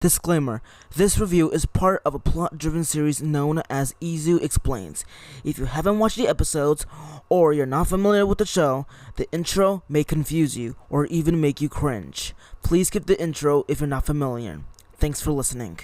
Disclaimer, this review is part of a plot-driven series known as Izu Explains. If you haven't watched the episodes, or you're not familiar with the show, the intro may confuse you, or even make you cringe. Please skip the intro if you're not familiar. Thanks for listening.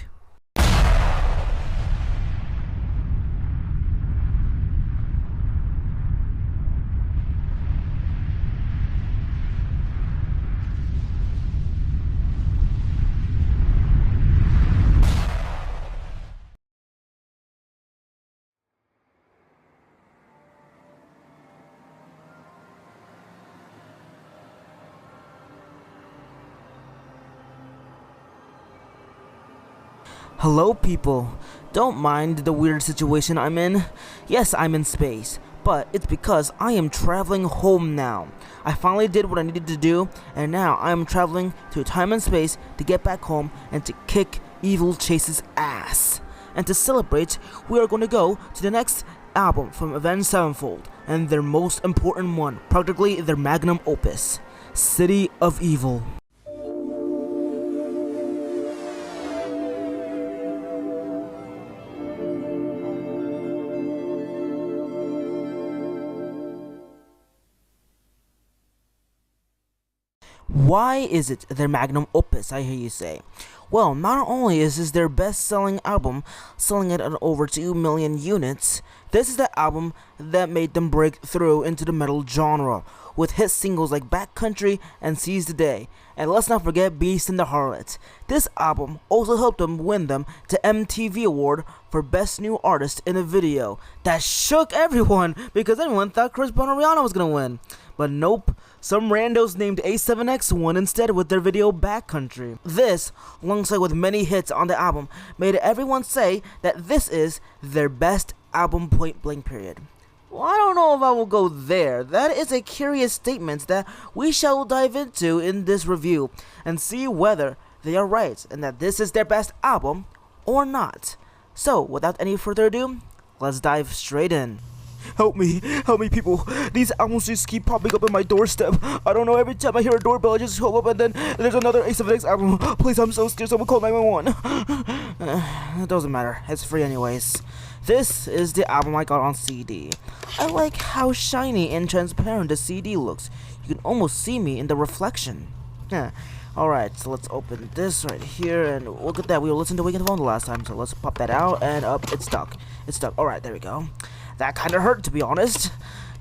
Hello people, don't mind the weird situation I'm in. Yes, I'm in space, but it's because I am traveling home now. I finally did what I needed to do, and now I am traveling to time and space to get back home and to kick Evil Chase's ass. And to celebrate, we are going to go to the next album from Avenged Sevenfold, and their most important one, practically their magnum opus, City of Evil. Why is it their magnum opus, I hear you say? Well, not only is this their best-selling album, selling it at over 2 million units, this is the album that made them break through into the metal genre, with hit singles like Backcountry and Seize the Day, and let's not forget Beast and the Harlot. This album also helped them win them the MTV Award for Best New Artist in a Video. That shook everyone, because everyone thought Chris Brown or Rihanna was gonna win. But nope, some randos named A7X won instead with their video Backcountry. This, alongside with many hits on the album, made everyone say that this is their best album, point blank period. Well, I don't know if I will go there. That is a curious statement that we shall dive into in this review and see whether they are right and that this is their best album or not. So, without any further ado, let's dive straight in. Help me people, these albums just keep popping up on my doorstep. I don't know, every time I hear a doorbell I just show up and then there's another A7X album. Please, I'm so scared, someone call 911. It doesn't matter, it's free anyways. This is the album I got on CD. I like how shiny and transparent the CD looks. You can almost see me in the reflection. Alright, so let's open this right here, and look at that, we were listening to Weekend Phone the last time, so let's pop that out, and up, it's stuck. Alright, there we go. That kinda hurt, to be honest.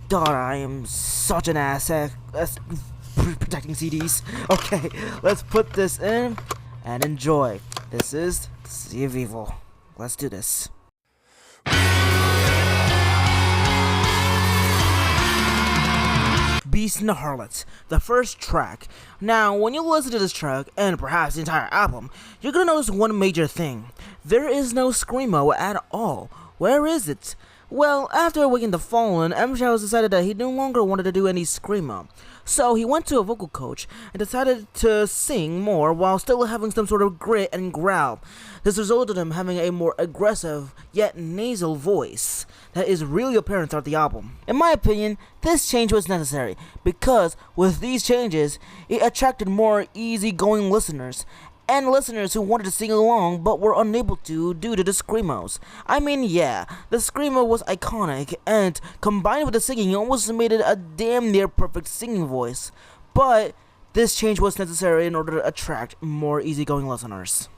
God, I am such an ass at protecting CDs. Okay, let's put this in and enjoy. This is City of Evil. Let's do this. Beast and the Harlot, the first track. Now, when you listen to this track, and perhaps the entire album, you're gonna notice one major thing. There is no screamo at all. Where is it? Well, after Awakening the Fallen, M. Shadows decided that he no longer wanted to do any screamo. So he went to a vocal coach and decided to sing more while still having some sort of grit and growl. This resulted in him having a more aggressive, yet nasal voice that is really apparent throughout the album. In my opinion, this change was necessary, because with these changes, it attracted more easygoing listeners, and listeners who wanted to sing along but were unable to due to the screamos. I mean, yeah, the screamo was iconic, and combined with the singing, it almost made it a damn near perfect singing voice. But this change was necessary in order to attract more easygoing listeners.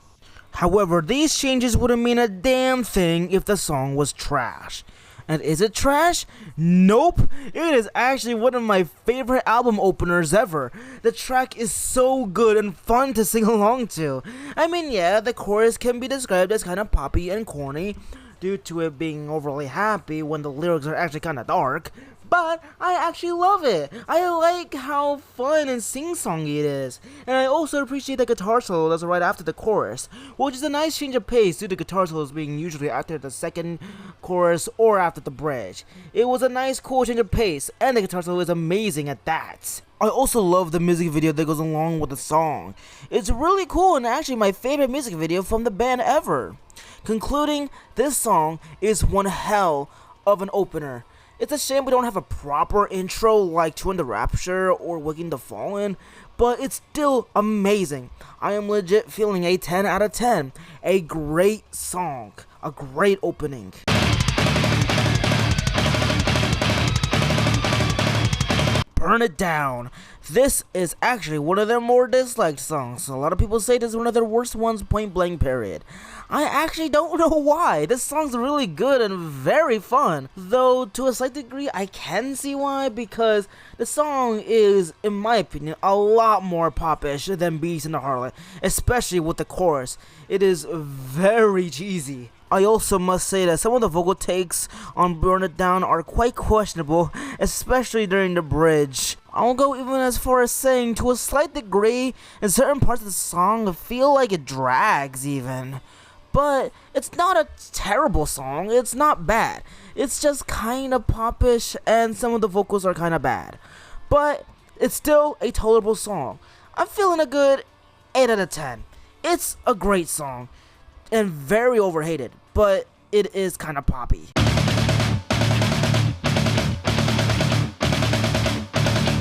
However, these changes wouldn't mean a damn thing if the song was trash. And is it trash? Nope! It is actually one of my favorite album openers ever. The track is so good and fun to sing along to. I mean, yeah, the chorus can be described as kind of poppy and corny due to it being overly happy when the lyrics are actually kind of dark. But I actually love it. I like how fun and sing-songy it is. And I also appreciate the guitar solo that's right after the chorus, which is a nice change of pace due to guitar solos being usually after the second chorus or after the bridge. It was a nice cool change of pace, and the guitar solo is amazing at that. I also love the music video that goes along with the song. It's really cool and actually my favorite music video from the band ever. Concluding, this song is one hell of an opener. It's a shame we don't have a proper intro like To In The Rapture or Waking the Fallen, but it's still amazing. I am legit feeling a 10 out of 10. A great song, a great opening. Burn It Down. This is actually one of their more disliked songs. A lot of people say this is one of their worst ones, point blank period. I actually don't know why. This song's really good and very fun. Though, to a slight degree, I can see why, because the song is, in my opinion, a lot more popish than Beast in the Harlot, especially with the chorus. It is very cheesy. I also must say that some of the vocal takes on Burn It Down are quite questionable, especially during the bridge. I'll go even as far as saying, to a slight degree, in certain parts of the song, I feel like it drags even. But it's not a terrible song, it's not bad. It's just kinda popish and some of the vocals are kinda bad. But it's still a tolerable song. I'm feeling a good 8 out of 10. It's a great song and very overhated, but it is kinda poppy.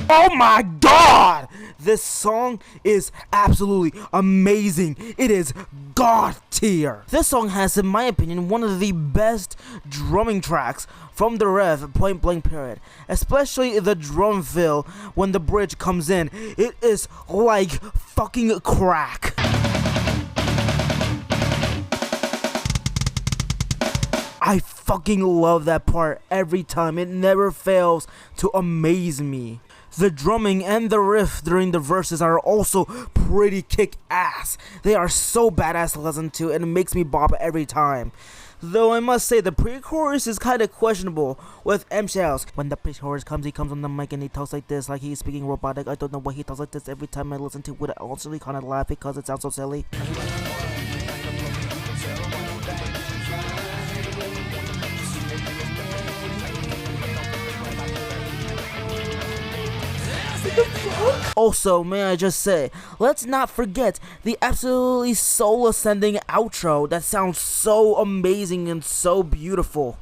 Oh my god! This song is absolutely amazing. It is god tier. This song has, in my opinion, one of the best drumming tracks from the Rev, point blank period. Especially the drum fill when the bridge comes in. It is like fucking crack. I fucking love that part every time. It never fails to amaze me. The drumming and the riff during the verses are also pretty kick-ass. They are so badass to listen to and it makes me bob every time. Though I must say the pre-chorus is kinda questionable with M-Shells. When the pre-chorus comes, he comes on the mic and he talks like this, like he's speaking robotic. I don't know why he talks like this every time I listen to it. I honestly kinda laugh because it sounds so silly. Also, may I just say, let's not forget the absolutely soul-ascending outro that sounds so amazing and so beautiful.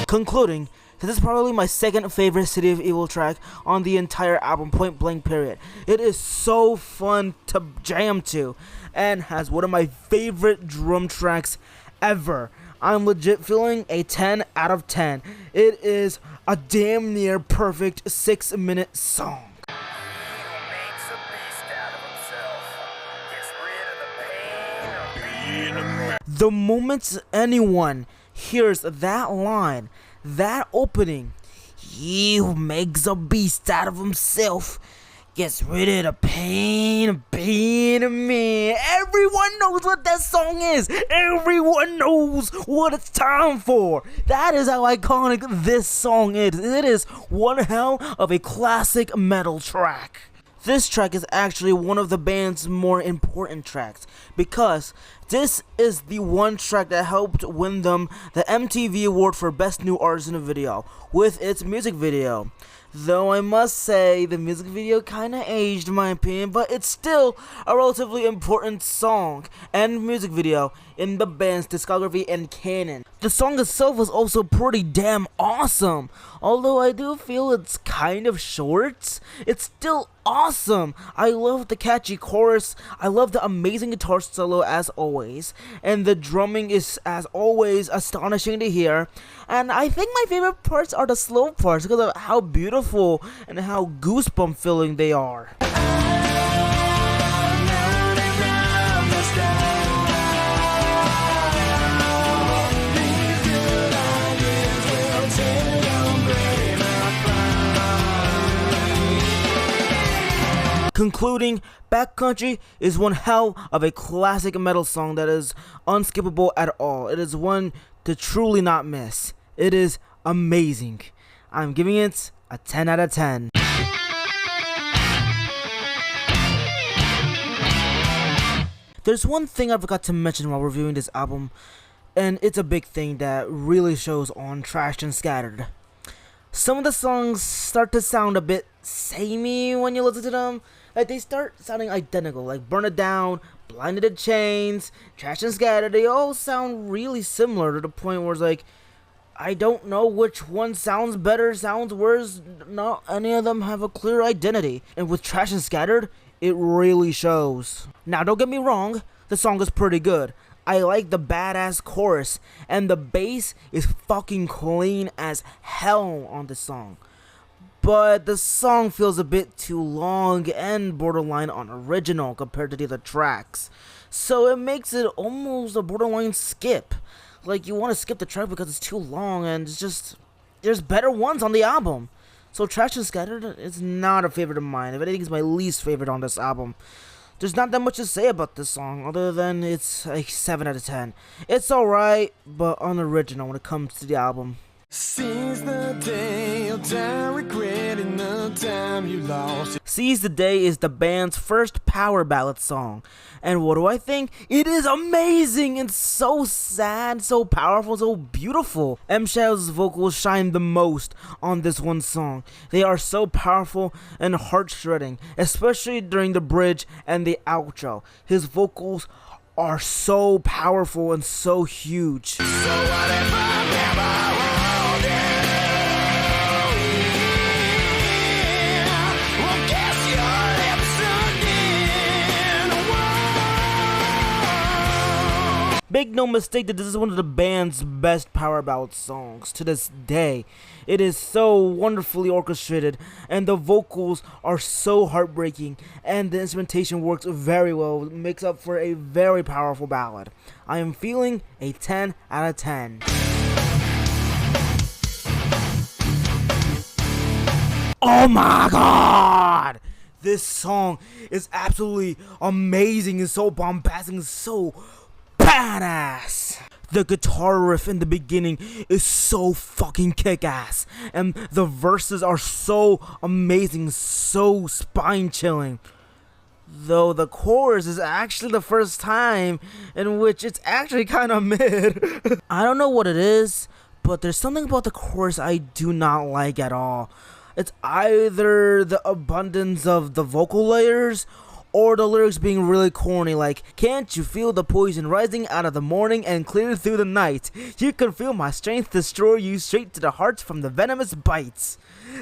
Concluding, this is probably my second favorite City of Evil track on the entire album, point blank period. It is so fun to jam to and has one of my favorite drum tracks ever. I'm legit feeling a 10 out of 10. It is a damn near perfect 6-minute song. The moment anyone hears that line, that opening, he who makes a beast out of himself gets rid of the pain of being a man. Everyone knows what that song is. Everyone knows what it's time for. That is how iconic this song is. It is one hell of a classic metal track. This track is actually one of the band's more important tracks because this is the one track that helped win them the MTV Award for Best New Artist in a Video with its music video. Though I must say the music video kinda aged in my opinion, but it's still a relatively important song and music video in the band's discography and canon. The song itself was also pretty damn awesome. Although I do feel it's kind of short, it's still awesome. I love the catchy chorus, I love the amazing guitar solo as always, and the drumming is as always astonishing to hear. And I think my favorite parts are the slow parts because of how beautiful and how goosebump filling they are. Concluding, Backcountry is one hell of a classic metal song that is unskippable at all. It is one to truly not miss. It is amazing. I'm giving it a 10 out of 10. There's one thing I forgot to mention while reviewing this album, and it's a big thing that really shows on Trashed and Scattered. Some of the songs start to sound a bit samey when you listen to them. Like, they start sounding identical, like Burn It Down, Blinded in Chains, Trash and Scattered. They all sound really similar to the point where it's like, I don't know which one sounds better, sounds worse. Not any of them have a clear identity. And with Trash and Scattered, it really shows. Now, don't get me wrong, the song is pretty good. I like the badass chorus, and the bass is fucking clean as hell on the song. But the song feels a bit too long and borderline unoriginal compared to the other tracks. So it makes it almost a borderline skip. Like, you want to skip the track because it's too long, and it's just, there's better ones on the album. So Trash and Scattered is not a favorite of mine. If anything, it's my least favorite on this album. There's not that much to say about this song, other than it's like 7 out of 10. It's alright, but unoriginal when it comes to the album. Seize the day, you'll die regretting the time you lost. Seize the Day is the band's first power ballad song. And what do I think? It is amazing and so sad, so powerful, so beautiful. M. Shadow's vocals shine the most on this one song. They are so powerful and heart-shredding, especially during the bridge and the outro. His vocals are so powerful and so huge. So what if I never hold you? Well, guess your lips again. Whoa. Make no mistake that this is one of the band's best power ballad songs to this day. It is so wonderfully orchestrated, and the vocals are so heartbreaking, and the instrumentation works very well. It makes up for a very powerful ballad. I am feeling a 10 out of 10. Oh my god! This song is absolutely amazing and so bombastic and so badass. The guitar riff in the beginning is so fucking kick-ass, and the verses are so amazing, so spine-chilling. Though the chorus is actually the first time in which it's actually kind of mid. I don't know what it is, but there's something about the chorus I do not like at all. It's either the abundance of the vocal layers, or the lyrics being really corny, like, can't you feel the poison rising out of the morning and clear through the night? You can feel my strength destroy you straight to the heart from the venomous bites.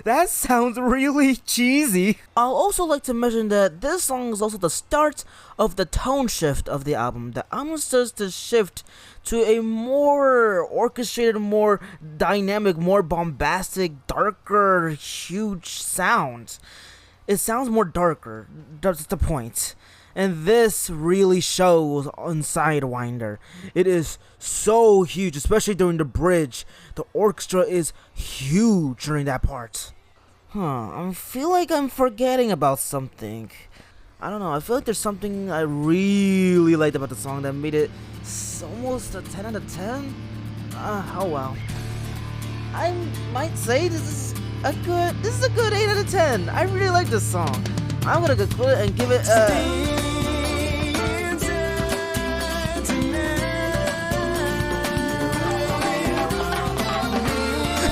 That sounds really cheesy. I'll also like to mention that this song is also the start of the tone shift of the album. The album starts to shift to a more orchestrated, more dynamic, more bombastic, darker, huge sound. It sounds more darker, that's the point. And this really shows on Sidewinder. It is so huge, especially during the bridge. The orchestra is huge during that part. I feel like I'm forgetting about something. I don't know, I feel like there's something I really liked about the song that made it almost a 10 out of 10? Oh well. I might say this is a good 8 out of 10. I really like this song. I'm gonna conclude it and give it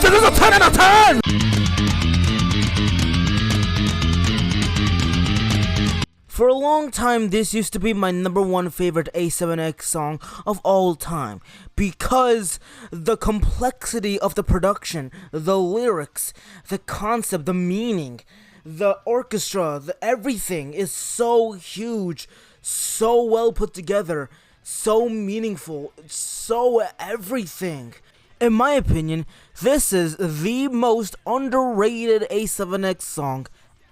this is a 10 out of 10! For a long time, this used to be my #1 favorite A7X song of all time, because the complexity of the production, the lyrics, the concept, the meaning, the orchestra, everything is so huge, so well put together, so meaningful, so everything. In my opinion, this is the most underrated A7X song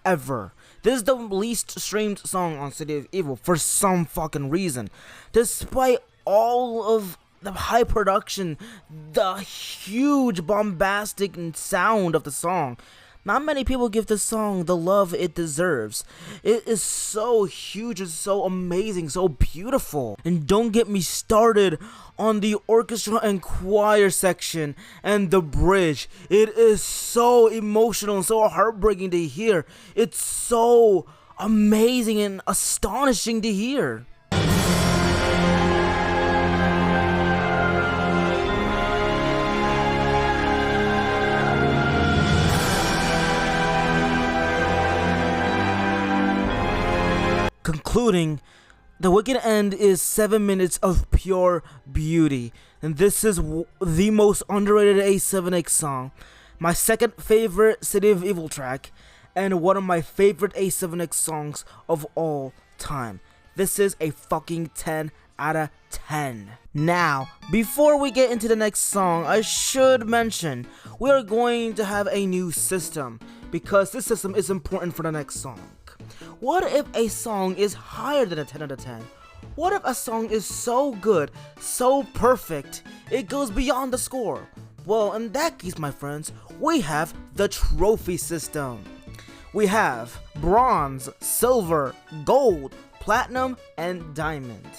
ever. This is the least streamed song on City of Evil for some fucking reason. Despite all of the high production, the huge bombastic sound of the song, not many people give this song the love it deserves. It is so huge, it's so amazing, so beautiful. And don't get me started on the orchestra and choir section and the bridge. It is so emotional and so heartbreaking to hear. It's so amazing and astonishing to hear. concluding, the Wicked End is 7 minutes of pure beauty, and this is the most underrated A7X song, my second favorite City of Evil track, and one of my favorite A7X songs of all time. This is a fucking 10 out of 10. Now, before we get into the next song, I should mention we are going to have a new system, because this system is important for the next song. What if a song is higher than a 10 out of 10? What if a song is so good, so perfect, it goes beyond the score? Well, in that case, my friends, we have the trophy system. We have bronze, silver, gold, platinum, and diamond.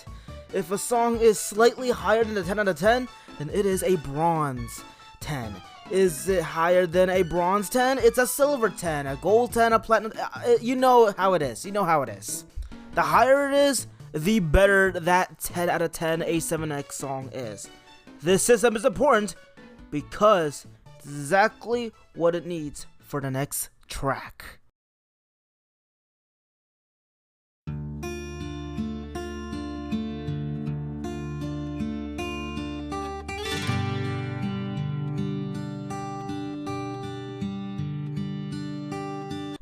If a song is slightly higher than a 10 out of 10, then it is a bronze 10. Is it higher than a bronze 10? It's a silver 10, a gold 10, a platinum. You know how it is. You know how it is. The higher it is, the better that 10 out of 10 A7X song is. This system is important because it's exactly what it needs for the next track.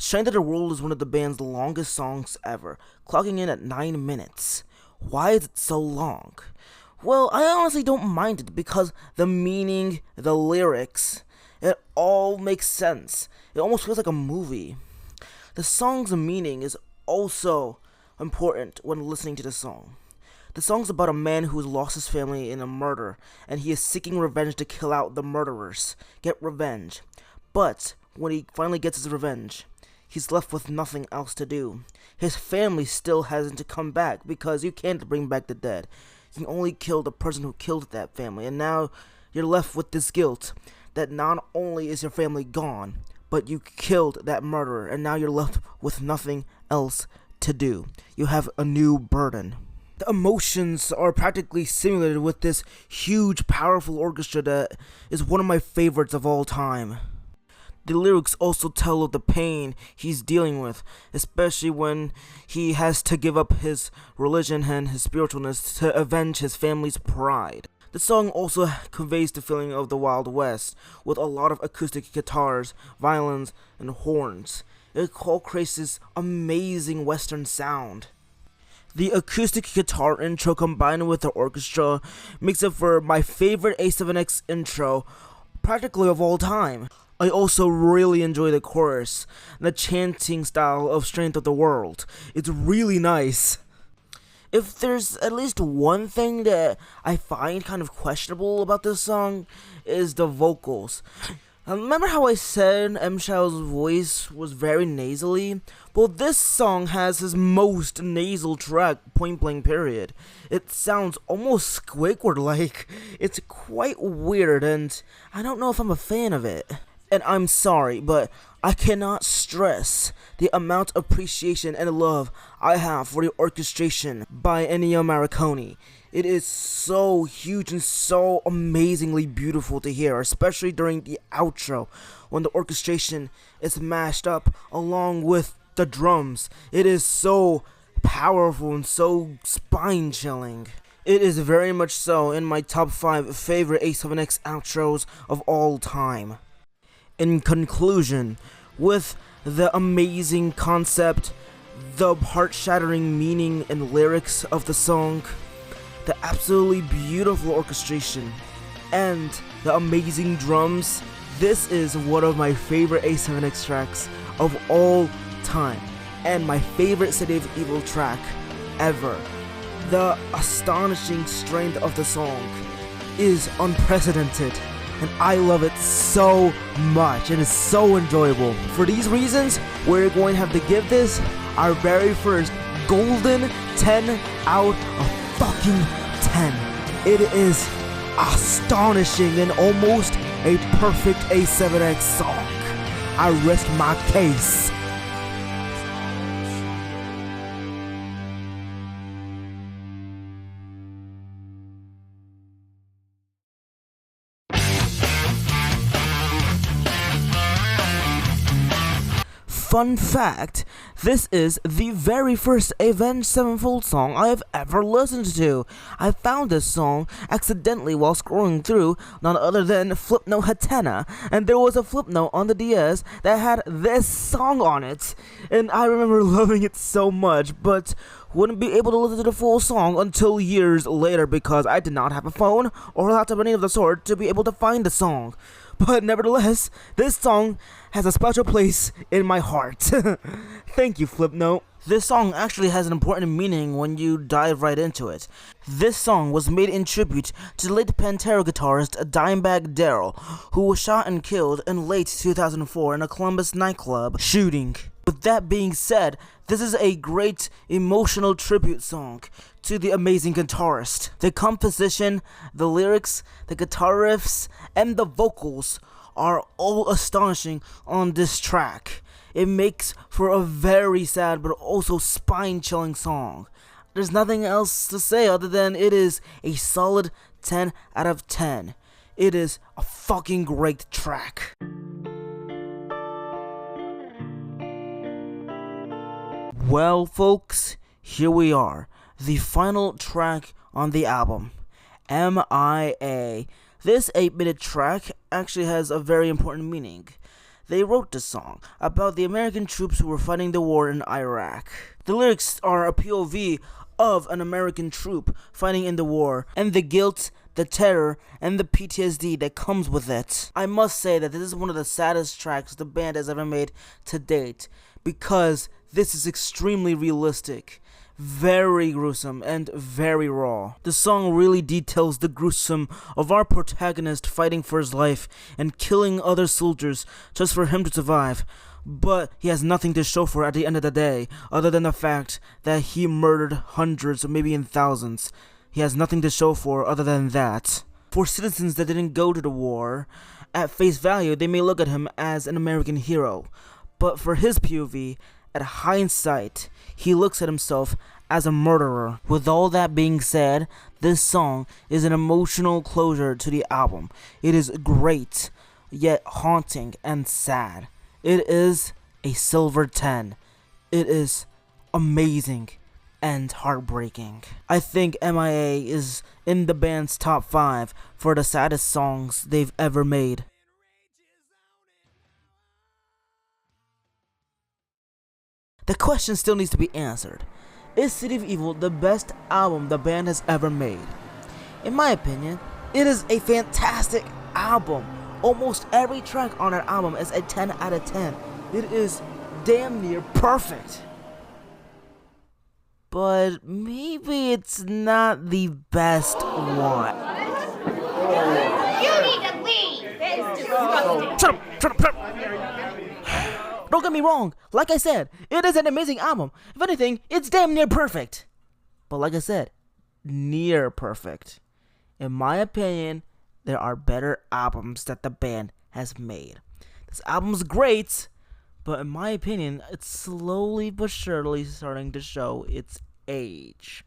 Strength of the World is one of the band's longest songs ever, clocking in at 9 minutes. Why is it so long? Well, I honestly don't mind it because the meaning, the lyrics, it all makes sense. It almost feels like a movie. The song's meaning is also important when listening to the song. The song's about a man who has lost his family in a murder, and he is seeking revenge to kill out the murderers, get revenge. But when he finally gets his revenge, he's left with nothing else to do. His family still hasn't come back because you can't bring back the dead. You can only kill the person who killed that family, and now you're left with this guilt that not only is your family gone, but you killed that murderer, and now you're left with nothing else to do. You have a new burden. The emotions are practically simulated with this huge, powerful orchestra that is one of my favorites of all time. The lyrics also tell of the pain he's dealing with, especially when he has to give up his religion and his spiritualness to avenge his family's pride. The song also conveys the feeling of the Wild West, with a lot of acoustic guitars, violins, and horns. It all creates this amazing Western sound. The acoustic guitar intro combined with the orchestra makes it for my favorite A7X intro, practically of all time. I also really enjoy the chorus, the chanting style of Strength of the World. It's really nice. If there's at least one thing that I find kind of questionable about this song, is the vocals. Remember how I said M. Shao's voice was very nasally? Well, this song has his most nasal track, point blank period. It sounds almost Squidward-like. It's quite weird, and I don't know if I'm a fan of it. And I'm sorry, but I cannot stress the amount of appreciation and love I have for the orchestration by Ennio Morricone. It is so huge and so amazingly beautiful to hear, especially during the outro, when the orchestration is mashed up along with the drums. It is so powerful and so spine-chilling. It is very much so in my top 5 favorite A7X outros of all time. In conclusion, with the amazing concept, the heart-shattering meaning and lyrics of the song, the absolutely beautiful orchestration, and the amazing drums, this is one of my favorite A7X tracks of all time, and my favorite City of Evil track ever. The astonishing strength of the song is unprecedented, and I love it so much. It is so enjoyable. For these reasons, we're going to have to give this our very first golden 10 out of fucking 10. It is astonishing and almost a perfect A7X song. I rest my case. Fun fact, this is the very first Avenged Sevenfold song I have ever listened to. I found this song accidentally while scrolling through none other than Flipnote Hatena, and there was a Flipnote on the DS that had this song on it, and I remember loving it so much, but wouldn't be able to listen to the full song until years later because I did not have a phone or a laptop of any of the sort to be able to find the song. But nevertheless, this song has a special place in my heart. Thank you, Flipnote. This song actually has an important meaning when you dive right into it. This song was made in tribute to late Pantera guitarist Dimebag Darrell, who was shot and killed in late 2004 in a Columbus nightclub shooting. With that being said, this is a great emotional tribute song to the amazing guitarist. The composition, the lyrics, the guitar riffs, and the vocals are all astonishing on this track. It makes for a very sad but also spine-chilling song. There's nothing else to say other than it is a solid 10 out of 10. It is a fucking great track. Well, folks, here we are, the final track on the album, MIA. This 8-minute track actually has a very important meaning. They wrote this song about the American troops who were fighting the war in Iraq. The lyrics are a POV of an American troop fighting in the war, and the guilt, the terror, and the PTSD that comes with it. I must say that this is one of the saddest tracks the band has ever made to date, because this is extremely realistic, very gruesome, and very raw. The song really details the gruesome of our protagonist fighting for his life and killing other soldiers just for him to survive. But he has nothing to show for it at the end of the day, other than the fact that he murdered hundreds or maybe even thousands. He has nothing to show for other than that. For citizens that didn't go to the war, at face value, they may look at him as an American hero. But for his POV, at hindsight, he looks at himself as a murderer. With all that being said, this song is an emotional closure to the album. It is great, yet haunting and sad. It is a silver 10. It is amazing and heartbreaking. I think MIA is in the band's top 5 for the saddest songs they've ever made. The question still needs to be answered. Is City of Evil the best album the band has ever made? In my opinion, it is a fantastic album. Almost every track on that album is a 10 out of 10. It is damn near perfect. But maybe it's not the best one. You need to leave! It's disgusting. Shut up! Don't get me wrong, like I said, it is an amazing album. If anything, it's damn near perfect. But like I said, near perfect. In my opinion, there are better albums that the band has made. This album's great, but in my opinion, it's slowly but surely starting to show its age.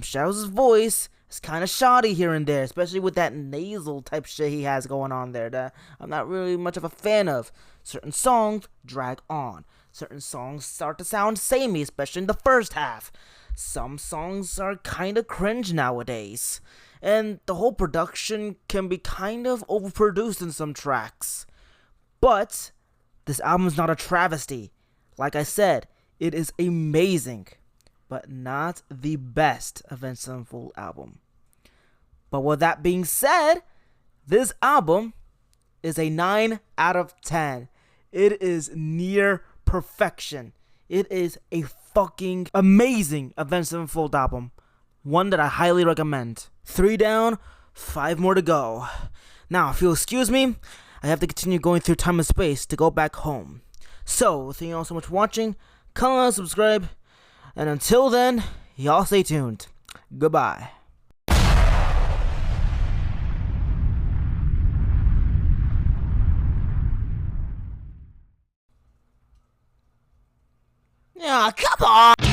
Shouse's voice is kind of shoddy here and there, especially with that nasal type shit he has going on there that I'm not really much of a fan of. Certain songs drag on. Certain songs start to sound samey, especially in the first half. Some songs are kind of cringe nowadays. And the whole production can be kind of overproduced in some tracks. But this album is not a travesty. Like I said, it is amazing, but not the best Avenged Sevenfold album. But with that being said, this album is a 9 out of 10. It is near perfection. It is a fucking amazing Avenged Sevenfold album. One that I highly recommend. 3 down, 5 more to go. Now, if you'll excuse me, I have to continue going through time and space to go back home. So, thank you all so much for watching. Comment, subscribe, and until then, y'all stay tuned. Goodbye. Yeah, come on!